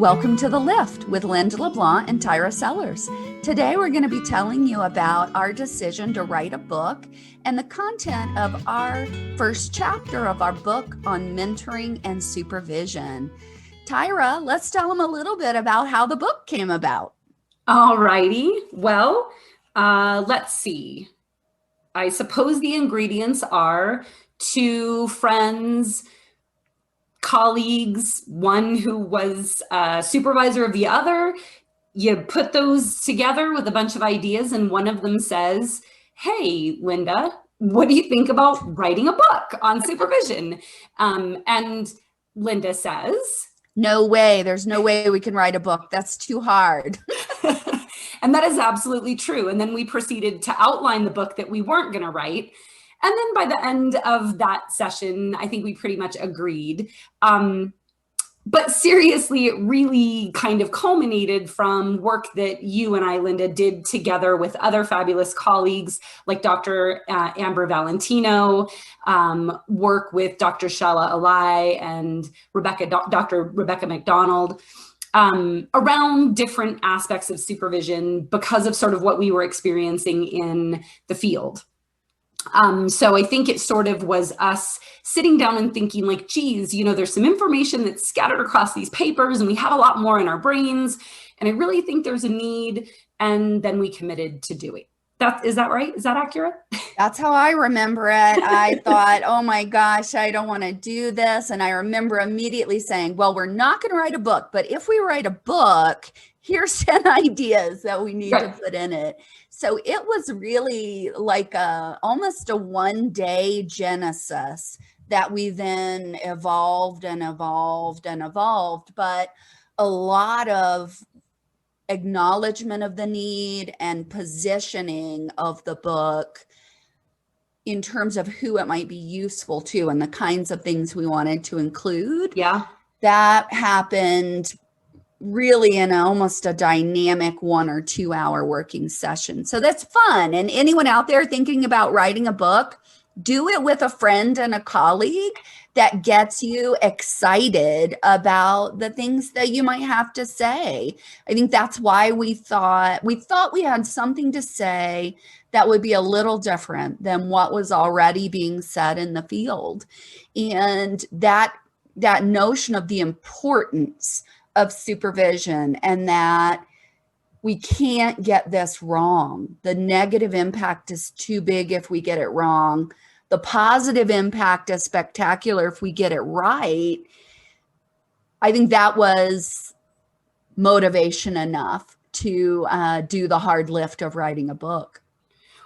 Welcome to The Lift with Linda LeBlanc and Tyra Sellers. Today we're going to be telling you about our decision to write a book and the content of our first chapter of our book on mentoring and supervision. Tyra, let's tell them a little bit about how the book came about. All righty. Well, let's see. I suppose the ingredients are two friends, colleagues, one who was a supervisor of the other. You put those together with a bunch of ideas, and one of them says, "Hey, Linda, what do you think about writing a book on supervision?" And Linda says, "No way. There's no way we can write a book. That's too hard." And that is absolutely true. And then we proceeded to outline the book that we weren't going to write. And then by the end of that session, I think we pretty much agreed. But seriously, it really kind of culminated from work that you and I, Linda, did together with other fabulous colleagues like Dr. Amber Valentino, work with Dr. Shala Alai and Dr. Rebecca McDonald. Around different aspects of supervision because of sort of what we were experiencing in the field. So I think it sort of was us sitting down and thinking like, geez, you know, there's some information that's scattered across these papers and we have a lot more in our brains. And I really think there's a need. And then we committed to doing. Is that right? Is that accurate? That's how I remember it. I thought, oh my gosh, I don't want to do this. And I remember immediately saying, well, we're not going to write a book, but if we write a book, here's 10 ideas that we need to put in it. So it was really like almost a one-day genesis that we then evolved and evolved and evolved, but a lot of acknowledgement of the need and positioning of the book in terms of who it might be useful to and the kinds of things we wanted to include. Yeah. That happened really in almost a dynamic 1 or 2 hour working session. So that's fun. And anyone out there thinking about writing a book, do it with a friend and a colleague that gets you excited about the things that you might have to say. I think that's why we thought we had something to say that would be a little different than what was already being said in the field. And that notion of the importance of supervision and that we can't get this wrong. The negative impact is too big if we get it wrong. The positive impact is spectacular if we get it right. I think that was motivation enough to do the hard lift of writing a book.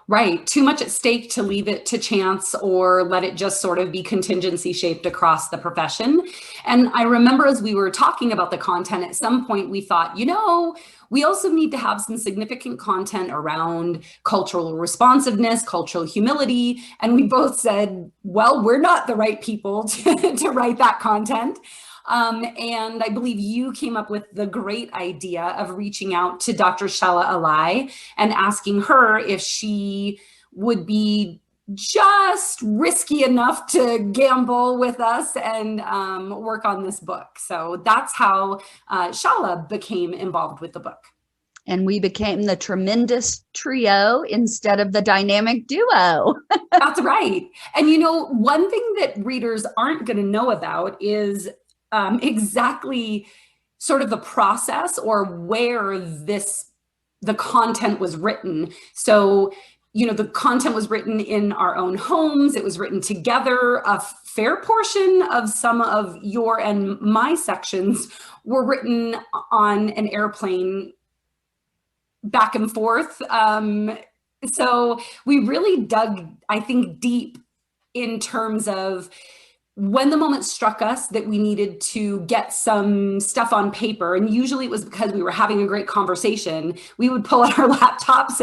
Right. Too much at stake to leave it to chance or let it just sort of be contingency shaped across the profession. And I remember as we were talking about the content, at some point we thought, you know, we also need to have some significant content around cultural responsiveness, cultural humility. And we both said, well, we're not the right people to write that content. And I believe you came up with the great idea of reaching out to Dr. Shala Alai and asking her if she would be just risky enough to gamble with us and work on this book. So that's how Shala became involved with the book. And we became the tremendous trio instead of the dynamic duo. That's right. And you know, one thing that readers aren't going to know about is exactly sort of the process or where the content was written. So, you know, the content was written in our own homes. It was written together. A fair portion of some of your and my sections were written on an airplane back and forth. So we really dug, I think, deep in terms of when the moment struck us that we needed to get some stuff on paper, and usually it was because we were having a great conversation, we would pull out our laptops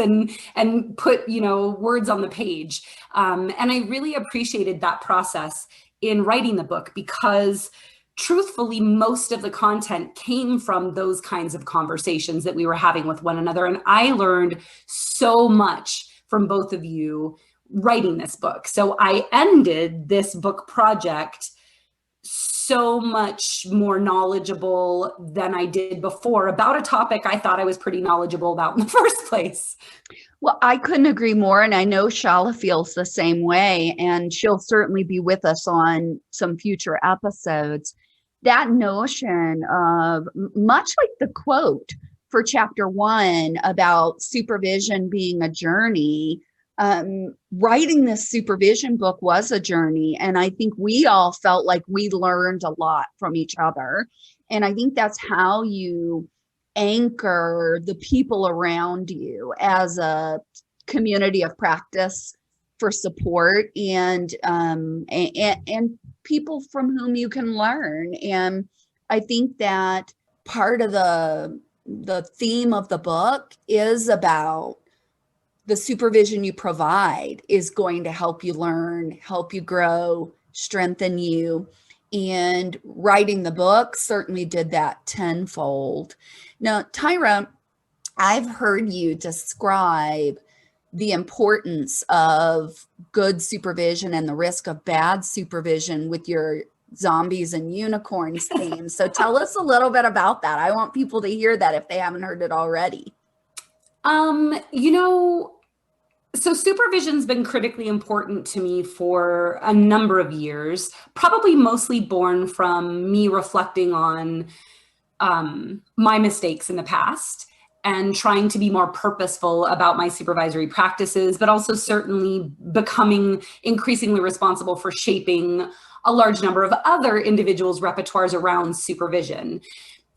and put, you know, words on the page. And I really appreciated that process in writing the book because truthfully, most of the content came from those kinds of conversations that we were having with one another. And I learned so much from both of you writing this book. So I ended this book project so much more knowledgeable than I did before about a topic I thought I was pretty knowledgeable about in the first place. Well, I couldn't agree more. And I know Shala feels the same way, and she'll certainly be with us on some future episodes. That notion of, much like the quote for chapter 1 about supervision being a journey, writing this supervision book was a journey. And I think we all felt like we learned a lot from each other. And I think that's how you anchor the people around you as a community of practice for support, and people from whom you can learn. And I think that part of the theme of the book is about the supervision you provide is going to help you learn, help you grow, strengthen you. And writing the book certainly did that tenfold. Now, Tyra, I've heard you describe the importance of good supervision and the risk of bad supervision with your zombies and unicorns theme. So tell us a little bit about that. I want people to hear that if they haven't heard it already. So supervision's been critically important to me for a number of years, probably mostly born from me reflecting on my mistakes in the past and trying to be more purposeful about my supervisory practices, but also certainly becoming increasingly responsible for shaping a large number of other individuals' repertoires around supervision.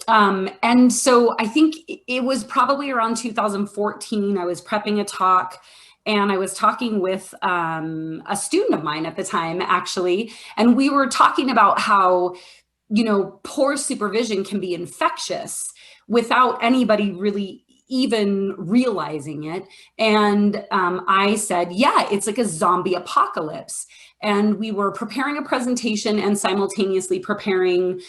And so I think it was probably around 2014, I was prepping a talk, and I was talking with a student of mine at the time, actually, and we were talking about how, poor supervision can be infectious without anybody really even realizing it. And I said, yeah, it's like a zombie apocalypse. And we were preparing a presentation and simultaneously preparing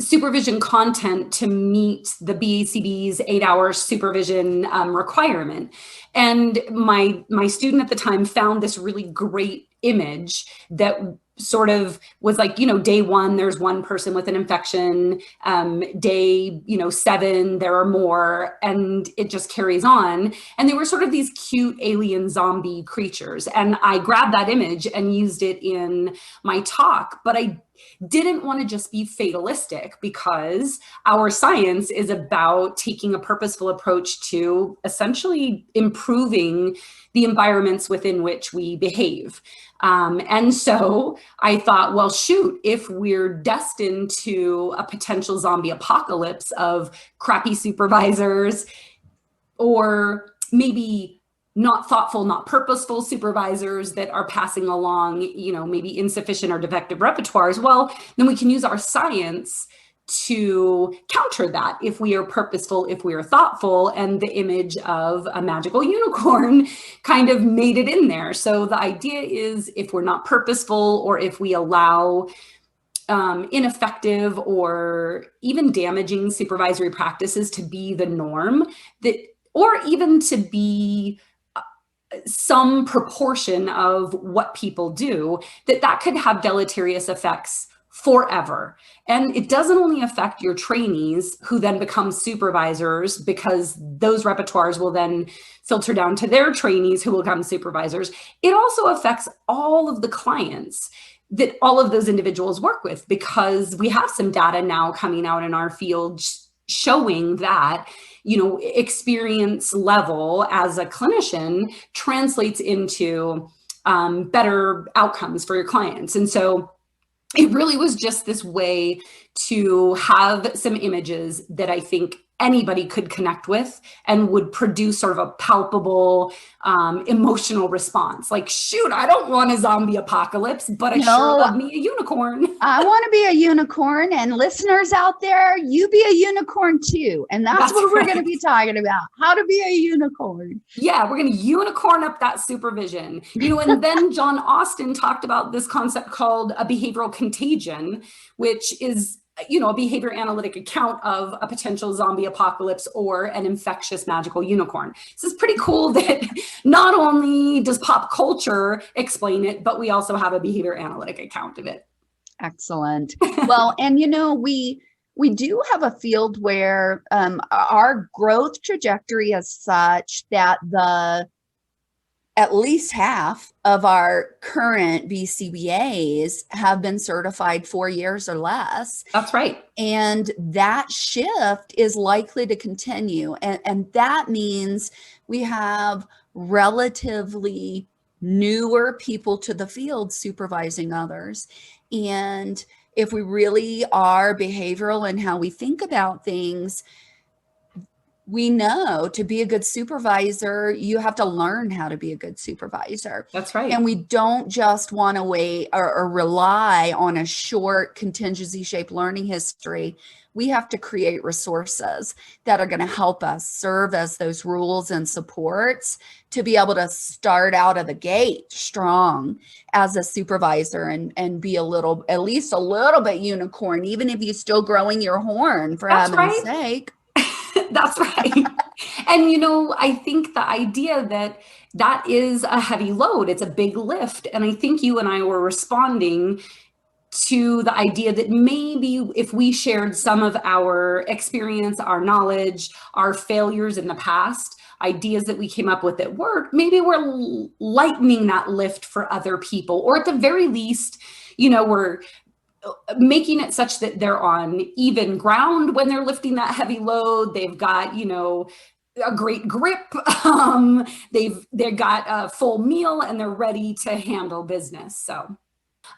supervision content to meet the BACB's 8-hour supervision requirement. And my student at the time found this really great image that sort of was like, day 1, there's one person with an infection. Day, 7, there are more, and it just carries on. And they were sort of these cute alien zombie creatures. And I grabbed that image and used it in my talk, but I didn't want to just be fatalistic, because our science is about taking a purposeful approach to essentially improving the environments within which we behave. And so I thought, well, shoot, if we're destined to a potential zombie apocalypse of crappy supervisors, or maybe not thoughtful, not purposeful supervisors that are passing along, maybe insufficient or defective repertoires, well, then we can use our science to counter that if we are purposeful, if we are thoughtful. And the image of a magical unicorn kind of made it in there. So the idea is, if we're not purposeful, or if we allow ineffective or even damaging supervisory practices to be the norm, or even to be some proportion of what people do, that could have deleterious effects forever. And it doesn't only affect your trainees, who then become supervisors, because those repertoires will then filter down to their trainees, who will become supervisors. It also affects all of the clients that all of those individuals work with, because we have some data now coming out in our field showing that, experience level as a clinician translates into better outcomes for your clients. And so it really was just this way to have some images that I think anybody could connect with and would produce sort of a palpable emotional response. Like, shoot, I don't want a zombie apocalypse, but I sure love me a unicorn. I want to be a unicorn, and listeners out there, you be a unicorn too. And that's what we're going to be talking about, how to be a unicorn. Yeah, we're going to unicorn up that supervision. And then John Austin talked about this concept called a behavioral contagion, which is a behavior analytic account of a potential zombie apocalypse or an infectious magical unicorn. This is pretty cool that not only does pop culture explain it, but we also have a behavior analytic account of it. Excellent. Well, and we do have a field where our growth trajectory is such that at least half of our current BCBAs have been certified 4 years or less. That's right. And that shift is likely to continue. And that means we have relatively newer people to the field supervising others. And if we really are behavioral in how we think about things, we know to be a good supervisor, you have to learn how to be a good supervisor. That's right. And we don't just want to wait or rely on a short contingency shaped learning history. We have to create resources that are going to help us serve as those rules and supports to be able to start out of the gate strong as a supervisor and be at least a little bit unicorn, even if you're still growing your horn, for heaven's sake. That's right. And, I think the idea that is a heavy load, it's a big lift. And I think you and I were responding to the idea that maybe if we shared some of our experience, our knowledge, our failures in the past, ideas that we came up with at work, maybe we're lightening that lift for other people, or at the very least, we're making it such that they're on even ground when they're lifting that heavy load. They've got, a great grip. They've got a full meal and they're ready to handle business. So,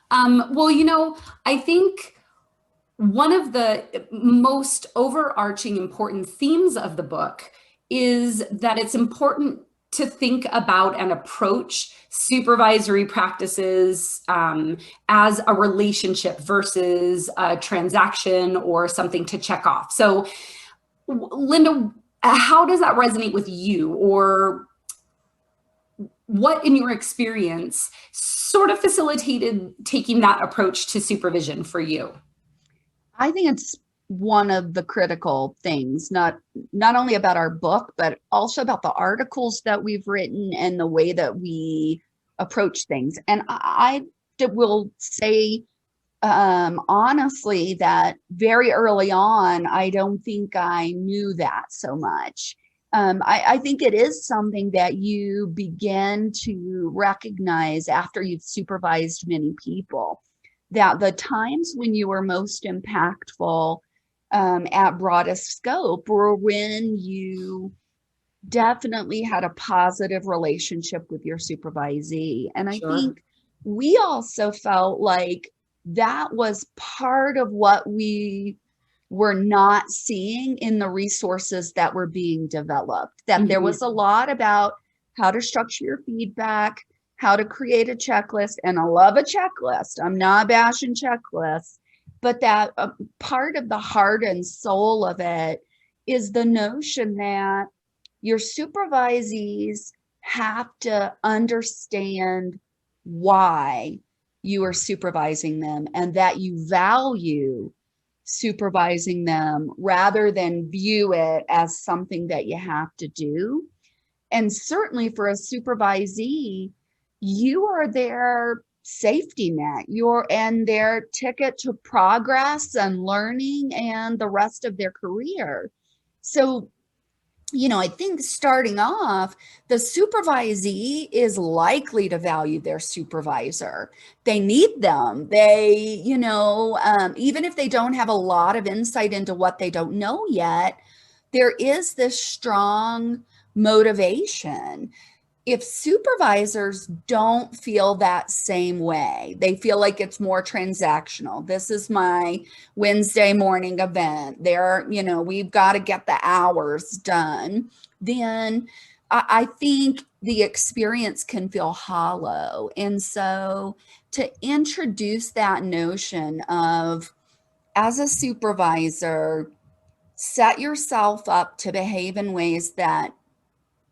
I think one of the most overarching important themes of the book is that it's important to think about and approach supervisory practices as a relationship versus a transaction or something to check off. So, Linda, how does that resonate with you, or what in your experience sort of facilitated taking that approach to supervision for you? I think it's one of the critical things, not only about our book, but also about the articles that we've written and the way that we approach things. And I will say honestly that very early on, I don't think I knew that so much. I think it is something that you begin to recognize after you've supervised many people, that the times when you were most impactful at broadest scope were when you definitely had a positive relationship with your supervisee. And I think we also felt like that was part of what we were not seeing in the resources that were being developed, that there was a lot about how to structure your feedback, how to create a checklist. And I love a checklist. I'm not bashing checklists, but that part of the heart and soul of it is the notion that your supervisees have to understand why you are supervising them and that you value supervising them rather than view it as something that you have to do. And certainly for a supervisee, you are their safety net, and their ticket to progress and learning and the rest of their career. So, I think starting off, the supervisee is likely to value their supervisor. They need them. They, even if they don't have a lot of insight into what they don't know yet, there is this strong motivation. If supervisors don't feel that same way, they feel like it's more transactional. This is my Wednesday morning event. We've got to get the hours done. Then I think the experience can feel hollow. And so to introduce that notion of, as a supervisor, set yourself up to behave in ways that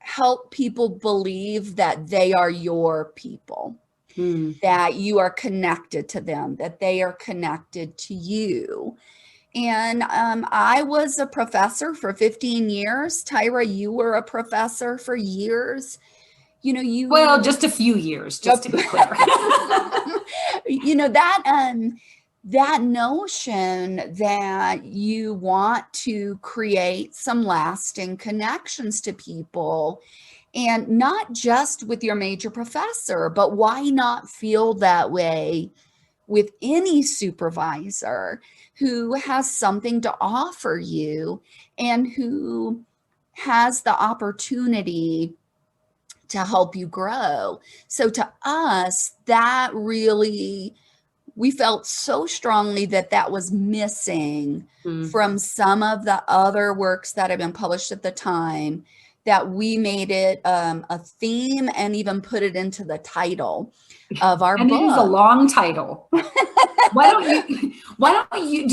help people believe that they are your people, that you are connected to them, that they are connected to you. And I was a professor for 15 years. Tyra, you were a professor for years. Well, just a few years, just to be clear. that notion that you want to create some lasting connections to people, and not just with your major professor, but why not feel that way with any supervisor who has something to offer you and who has the opportunity to help you grow. So to us, that really, we felt so strongly that that was missing from some of the other works that have been published at the time, that we made it a theme and even put it into the title of our And it is a book. long title. Do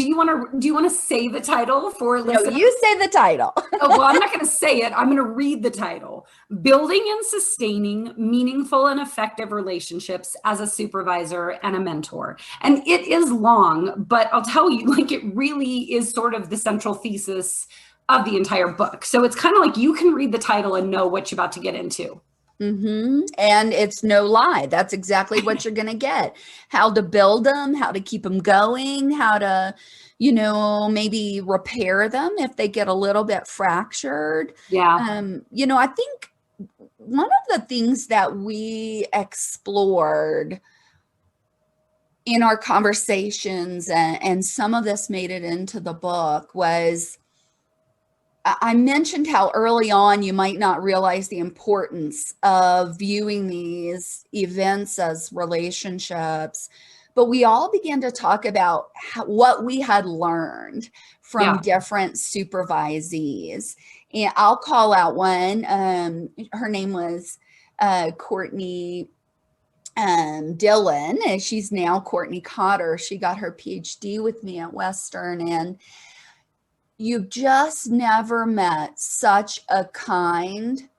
you want to say the title for listeners? No, you say the title. Oh, well, I'm not going to say it. I'm going to read the title. Building and Sustaining Meaningful and Effective Relationships as a Supervisor and a Mentor. And it is long, but I'll tell you, like, it really is sort of the central thesis of the entire book. So it's kind of like you can read the title and know what you're about to get into. Mm-hmm. And it's no lie. That's exactly what you're going to get. How to build them, how to keep them going, how to, maybe repair them if they get a little bit fractured. Yeah. I think one of the things that we explored in our conversations, and some of this made it into the book, was I mentioned how early on you might not realize the importance of viewing these events as relationships, but we all began to talk about what we had learned from different supervisees. And I'll call out one. Her name was Courtney Dillon, and she's now Courtney Cotter. She got her PhD with me at Western, and you've just never met such a kind,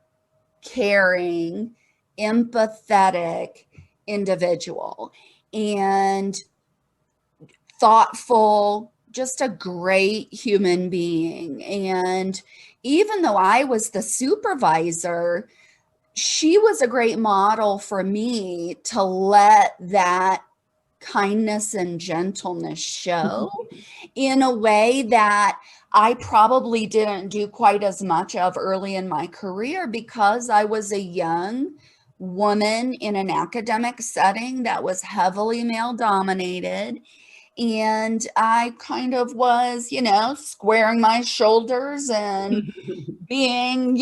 caring, empathetic individual, and thoughtful, just a great human being. And even though I was the supervisor, she was a great model for me to let that kindness and gentleness show in a way that I probably didn't do quite as much of early in my career, because I was a young woman in an academic setting that was heavily male dominated. And I kind of was, squaring my shoulders and being,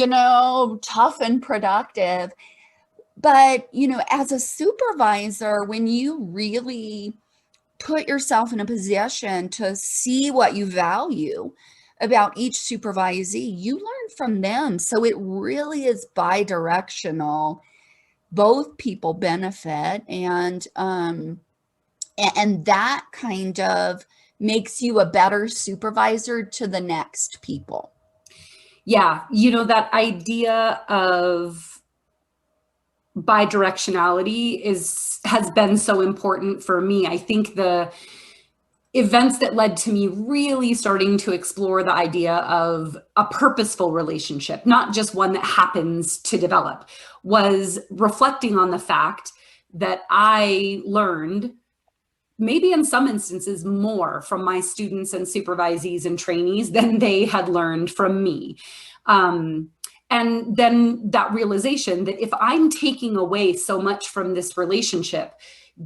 tough and productive. But, as a supervisor, when you really put yourself in a position to see what you value about each supervisee, you learn from them. So it really is bi-directional. Both people benefit, and that kind of makes you a better supervisor to the next people. Yeah, that idea of bidirectionality has been so important for me. I think the events that led to me really starting to explore the idea of a purposeful relationship, not just one that happens to develop, was reflecting on the fact that I learned, maybe in some instances, more from my students and supervisees and trainees than they had learned from me. And then that realization that if I'm taking away so much from this relationship,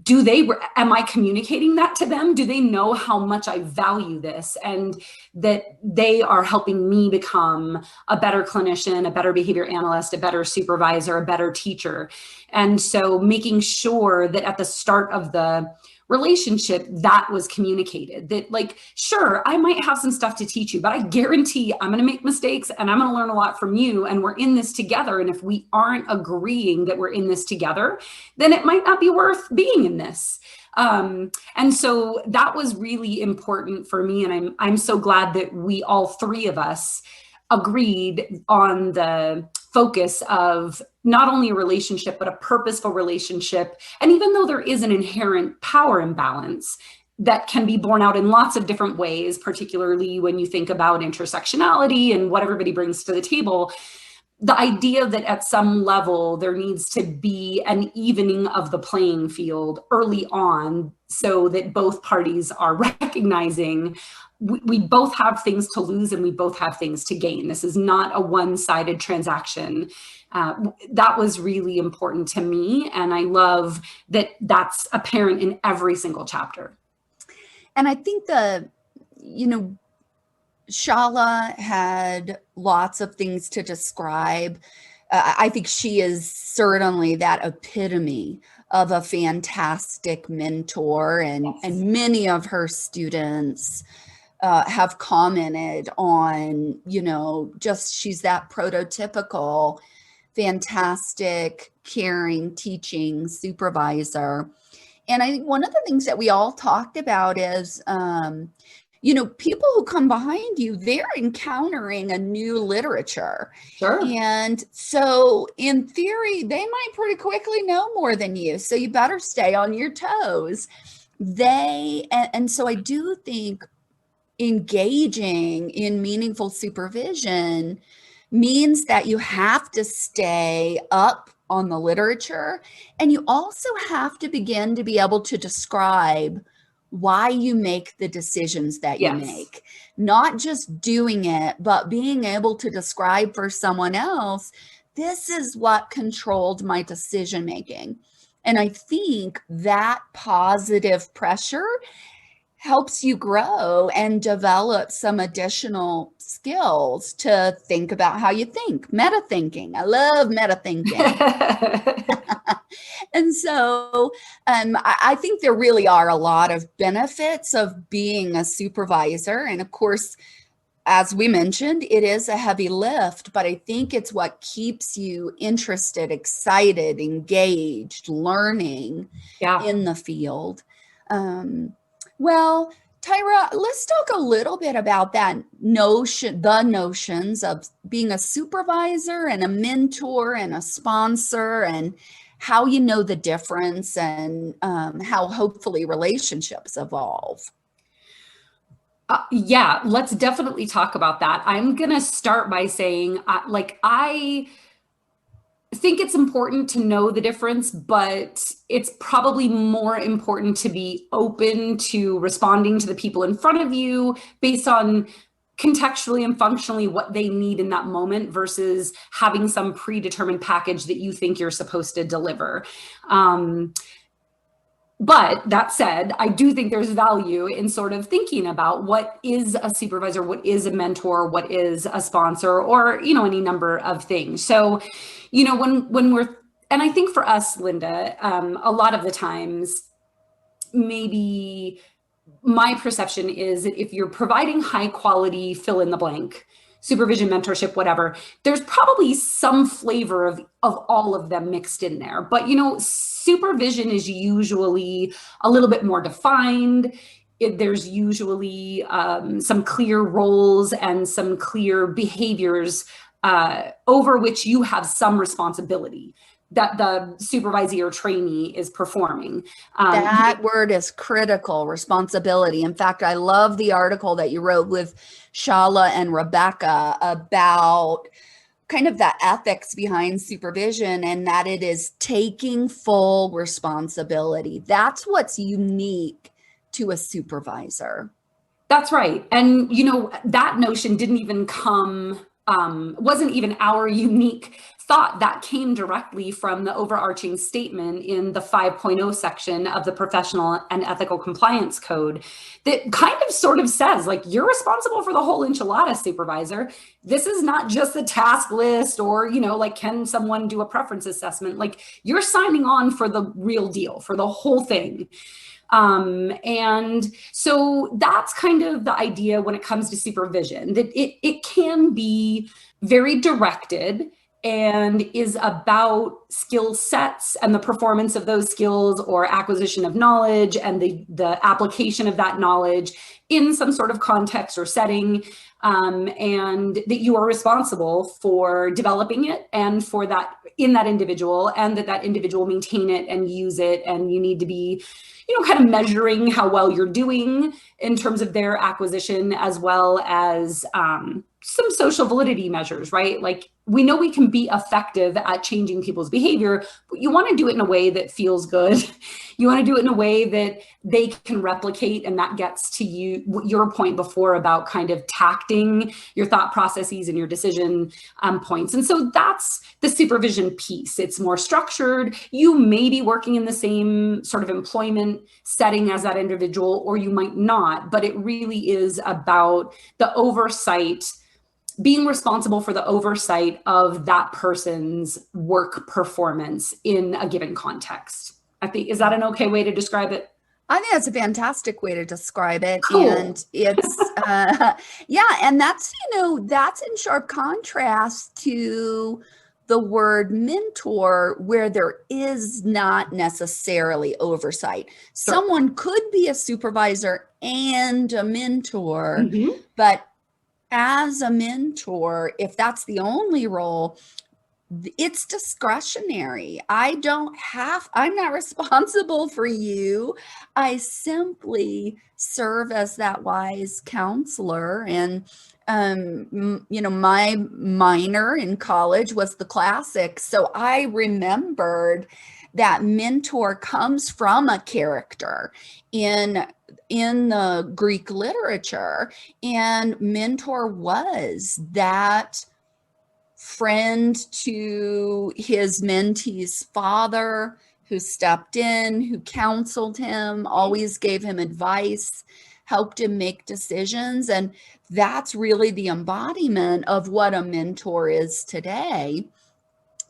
am I communicating that to them? Do they know how much I value this, and that they are helping me become a better clinician, a better behavior analyst, a better supervisor, a better teacher? And so making sure that at the start of the relationship, that was communicated, that, like, sure, I might have some stuff to teach you, but I guarantee I'm going to make mistakes and I'm going to learn a lot from you, and we're in this together. And if we aren't agreeing that we're in this together, then it might not be worth being in this. And so that was really important for me. And I'm so glad that we, all three of us, agreed on the focus of not only a relationship, but a purposeful relationship. And even though there is an inherent power imbalance that can be borne out in lots of different ways, particularly when you think about intersectionality and what everybody brings to the table, the idea that at some level there needs to be an evening of the playing field early on, so that both parties are recognizing we both have things to lose and we both have things to gain. This is not a one-sided transaction. That was really important to me. And I love that that's apparent in every single chapter. And I think Shala had lots of things to describe. I think she is certainly that epitome of a fantastic mentor, and many of her students have commented on, just she's that prototypical, fantastic, caring, teaching supervisor. And I think one of the things that we all talked about is, people who come behind you, they're encountering a new literature. Sure. And so in theory, they might pretty quickly know more than you. So you better stay on your toes. And so I do think engaging in meaningful supervision means that you have to stay up on the literature, and you also have to begin to be able to describe why you make the decisions that you make. Not just doing it, but being able to describe for someone else, this is what controlled my decision making. And I think that positive pressure helps you grow and develop some additional skills to think about how you think. Meta thinking. I love meta thinking. And so I think there really are a lot of benefits of being a supervisor. And of course, as we mentioned, it is a heavy lift, but I think it's what keeps you interested, excited, engaged, learning in the field. Well, Tyra, let's talk a little bit about the notions of being a supervisor and a mentor and a sponsor, and how you know the difference, and how hopefully relationships evolve. Let's definitely talk about that. I'm going to start by saying, I think it's important to know the difference, but it's probably more important to be open to responding to the people in front of you based on contextually and functionally what they need in that moment versus having some predetermined package that you think you're supposed to deliver. But that said, I do think there's value in sort of thinking about what is a supervisor, what is a mentor, what is a sponsor, or, any number of things. So, when we're, and I think for us, Linda, a lot of the times, maybe my perception is that if you're providing high quality fill in the blank, supervision, mentorship, whatever, there's probably some flavor of all of them mixed in there. But, supervision is usually a little bit more defined. There's usually some clear roles and some clear behaviors over which you have some responsibility that the supervisee or trainee is performing. That word is critical, responsibility. In fact, I love the article that you wrote with Shala and Rebecca about kind of the ethics behind supervision, and that it is taking full responsibility. That's what's unique to a supervisor. That's right. And, that notion didn't even wasn't even our unique thought. That came directly from the overarching statement in the 5.0 section of the Professional and Ethical Compliance Code that kind of sort of says, you're responsible for the whole enchilada, supervisor. This is not just a task list or, can someone do a preference assessment? You're signing on for the real deal, for the whole thing. And so that's kind of the idea when it comes to supervision, that it can be very directed and is about skill sets and the performance of those skills or acquisition of knowledge and the application of that knowledge in some sort of context or setting, and that you are responsible for developing it and for that in that individual, and that individual maintain it and use it. And you need to be, kind of measuring how well you're doing in terms of their acquisition, as well as some social validity measures, right? We know we can be effective at changing people's behavior, but you want to do it in a way that feels good You want to do it in a way that they can replicate, and that gets to your point before about kind of tacting your thought processes and your decision points. And so that's the supervision piece. It's more structured. You may be working in the same sort of employment setting as that individual, or you might not, but it really is about the oversight, being responsible for the oversight of that person's work performance in a given context. I think, is that an okay way to describe it? I think that's a fantastic way to describe it. Cool. And it's, yeah, and that's, that's in sharp contrast to the word mentor, where there is not necessarily oversight. Sure. Someone could be a supervisor and a mentor, but as a mentor, if that's the only role, it's discretionary. I'm not responsible for you. I simply serve as that wise counselor. And, my minor in college was the classics. So I remembered that mentor comes from a character in the Greek literature, and mentor was that friend to his mentee's father who stepped in, who counseled him, always gave him advice, helped him make decisions. And that's really the embodiment of what a mentor is today.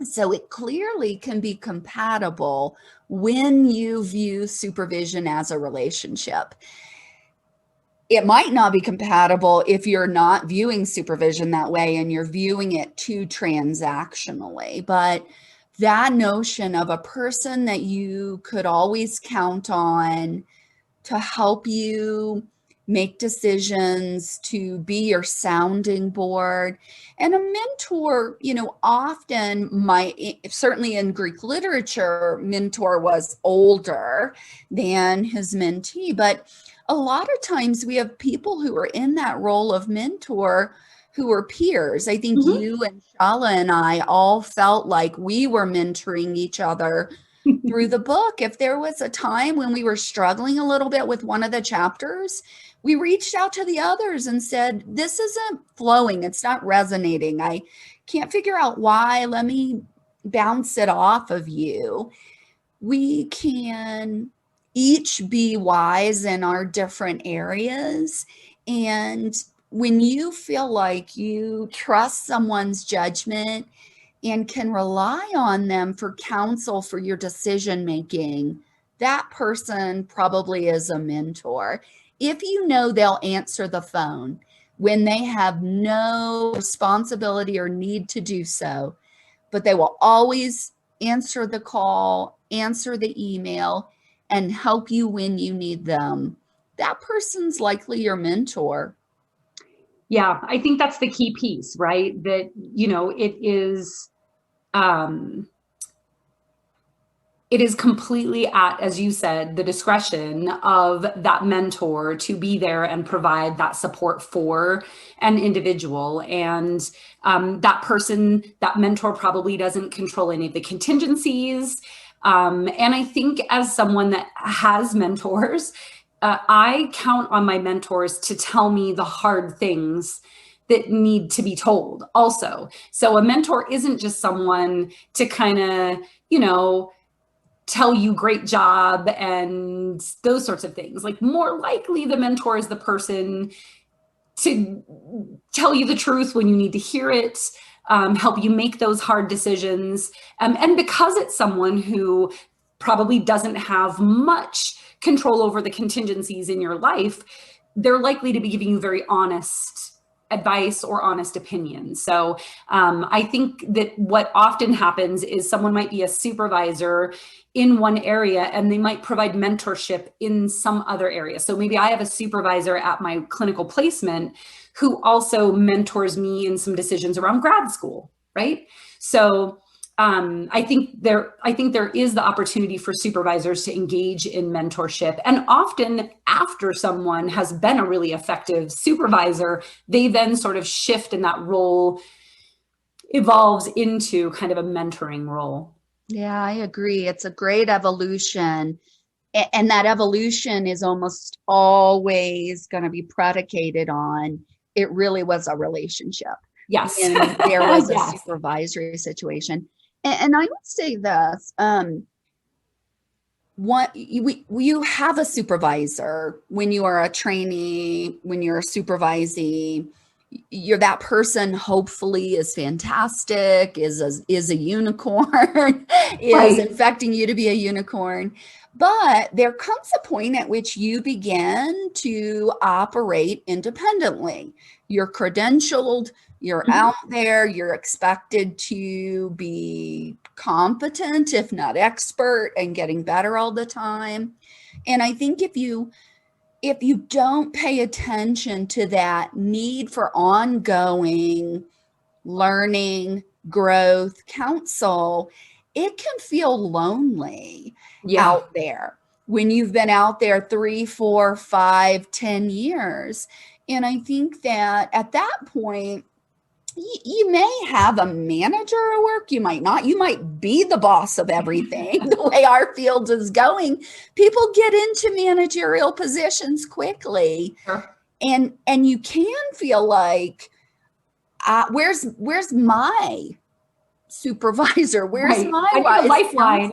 So it clearly can be compatible when you view supervision as a relationship. It might not be compatible if you're not viewing supervision that way and you're viewing it too transactionally. But that notion of a person that you could always count on to help you make decisions, to be your sounding board. And a mentor, often certainly in Greek literature, mentor was older than his mentee, but a lot of times we have people who are in that role of mentor who are peers. I think you and Shala and I all felt like we were mentoring each other through the book. If there was a time when we were struggling a little bit with one of the chapters, we reached out to the others and said, this isn't flowing. It's not resonating. I can't figure out why. Let me bounce it off of you. We can each be wise in our different areas. And when you feel like you trust someone's judgment and can rely on them for counsel for your decision making, that person probably is a mentor. If you know they'll answer the phone when they have no responsibility or need to do so, but they will always answer the call, answer the email, and help you when you need them, that person's likely your mentor. Yeah, I think that's the key piece, right? That, it is completely at, as you said, the discretion of that mentor to be there and provide that support for an individual. And that person, that mentor probably doesn't control any of the contingencies. And I think as someone that has mentors, I count on my mentors to tell me the hard things that need to be told also. So a mentor isn't just someone to kind of, tell you great job and those sorts of things. Like, more likely the mentor is the person to tell you the truth when you need to hear it, help you make those hard decisions. And because it's someone who probably doesn't have much control over the contingencies in your life, they're likely to be giving you very honest advice or honest opinions. So I think that what often happens is someone might be a supervisor in one area and they might provide mentorship in some other area. So maybe I have a supervisor at my clinical placement who also mentors me in some decisions around grad school, right? So I think there is the opportunity for supervisors to engage in mentorship. And often after someone has been a really effective supervisor, they then sort of shift and that role evolves into kind of a mentoring role. Yeah, I agree. It's a great evolution And that evolution is almost always going to be predicated on it really was a relationship. Yes. And there was a Yes. supervisory situation. And I would say this, you have a supervisor when you are a trainee, when you're a supervisee, you're that person hopefully is fantastic, is a unicorn, is Right. infecting you to be a unicorn. But there comes a point at which you begin to operate independently. You're credentialed, you're out there, you're expected to be competent, if not expert, and getting better all the time. And I think if you don't pay attention to that need for ongoing learning, growth, counsel, it can feel lonely out there when you've been out there 3, 4, 5, 10 years. And I think that at that point, you may have a manager at work, you might not, you might be the boss of everything. The way our field is going, people get into managerial positions quickly. Sure. And you can feel like, where's my supervisor? Where's my lifeline?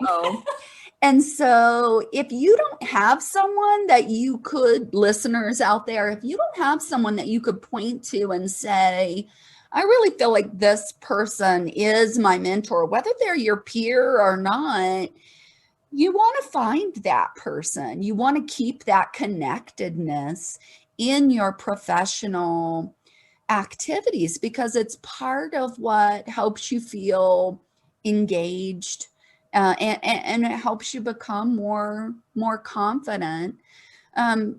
And so if you don't have someone that you could, listeners out there, if you don't have someone that you could point to and say, I really feel like this person is my mentor, whether they're your peer or not, you want to find that person. You want to keep that connectedness in your professional activities because it's part of what helps you feel engaged and it helps you become more confident.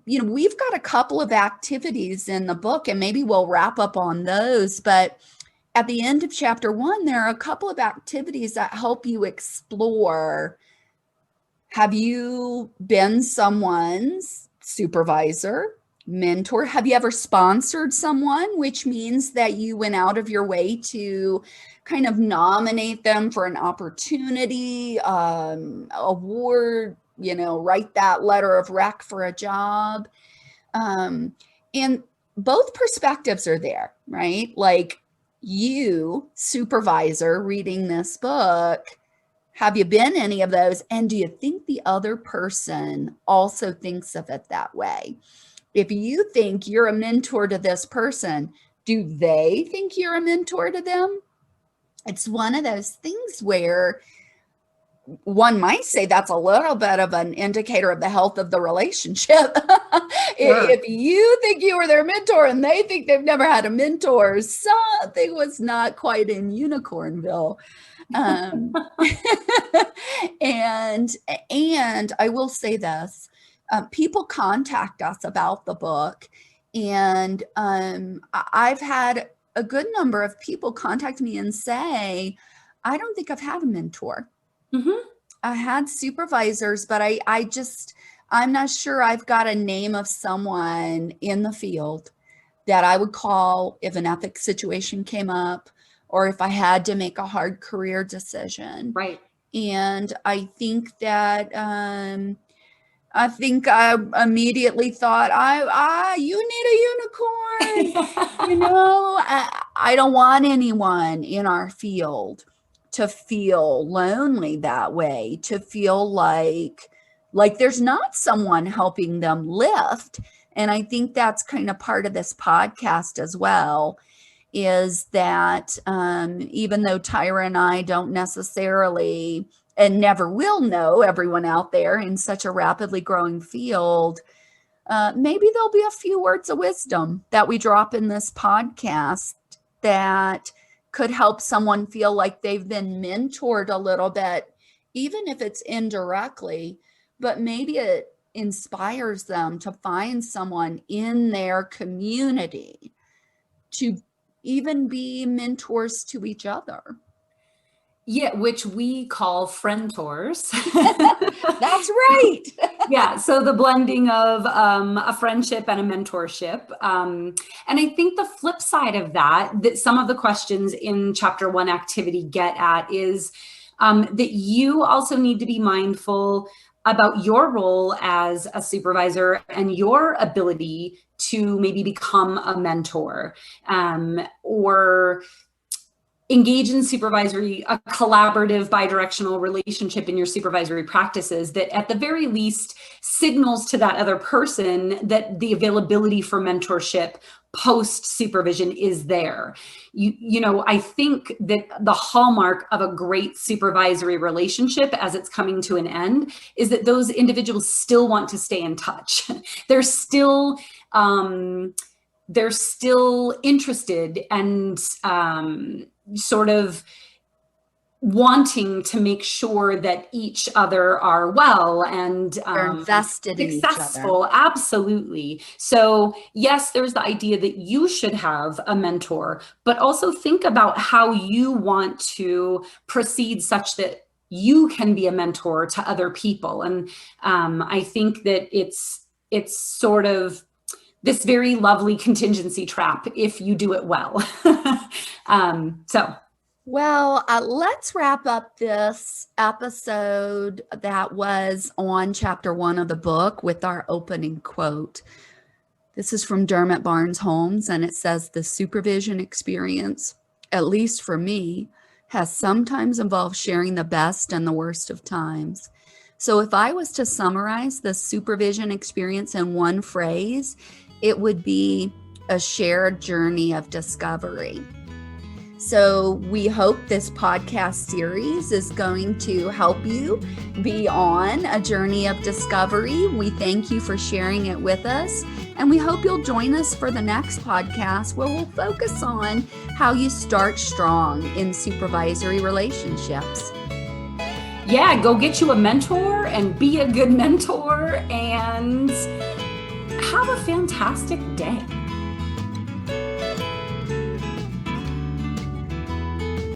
We've got a couple of activities in the book and maybe we'll wrap up on those, but at the end of chapter 1, there are a couple of activities that help you explore. Have you been someone's supervisor, mentor? Have you ever sponsored someone, which means that you went out of your way to kind of nominate them for an opportunity, award, write that letter of rec for a job. And both perspectives are there, right? Like you, supervisor, reading this book, have you been any of those? And do you think the other person also thinks of it that way? If you think you're a mentor to this person, do they think you're a mentor to them? It's one of those things where one might say that's a little bit of an indicator of the health of the relationship. Sure. If you think you were their mentor and they think they've never had a mentor, something was not quite in Unicornville. And I will say this, people contact us about the book, and I've had a good number of people contact me and say, I don't think I've had a mentor. Mm-hmm. I had supervisors, but I'm not sure I've got a name of someone in the field that I would call if an ethics situation came up or if I had to make a hard career decision. Right. And I think that I immediately thought, you need a unicorn. I don't want anyone in our field to feel lonely that way, to feel like there's not someone helping them lift. And I think that's kind of part of this podcast as well, is that even though Tyra and I don't necessarily and never will know everyone out there in such a rapidly growing field, maybe there'll be a few words of wisdom that we drop in this podcast that could help someone feel like they've been mentored a little bit, even if it's indirectly, but maybe it inspires them to find someone in their community to even be mentors to each other. Yeah, which we call friendtors. That's right. Yeah, so the blending of a friendship and a mentorship. And I think the flip side of that some of the questions in chapter 1 activity get at is, that you also need to be mindful about your role as a supervisor and your ability to maybe become a mentor, or engage in a collaborative bidirectional relationship in your supervisory practices that at the very least signals to that other person that the availability for mentorship post supervision is there. I think that the hallmark of a great supervisory relationship as it's coming to an end is that those individuals still want to stay in touch. They're still interested and sort of wanting to make sure that each other are well and they're invested in each other. Successful. Absolutely. So yes, there's the idea that you should have a mentor, but also think about how you want to proceed such that you can be a mentor to other people. And I think that it's sort of this very lovely contingency trap if you do it well. Well, let's wrap up this episode that was on chapter 1 of the book with our opening quote. This is from Dermot Barnes-Holmes, and it says, "The supervision experience, at least for me, has sometimes involved sharing the best and the worst of times. So if I was to summarize the supervision experience in one phrase, it would be a shared journey of discovery." So we hope this podcast series is going to help you be on a journey of discovery. We thank you for sharing it with us, and we hope you'll join us for the next podcast where we'll focus on how you start strong in supervisory relationships. Yeah, go get you a mentor and be a good mentor and have a fantastic day.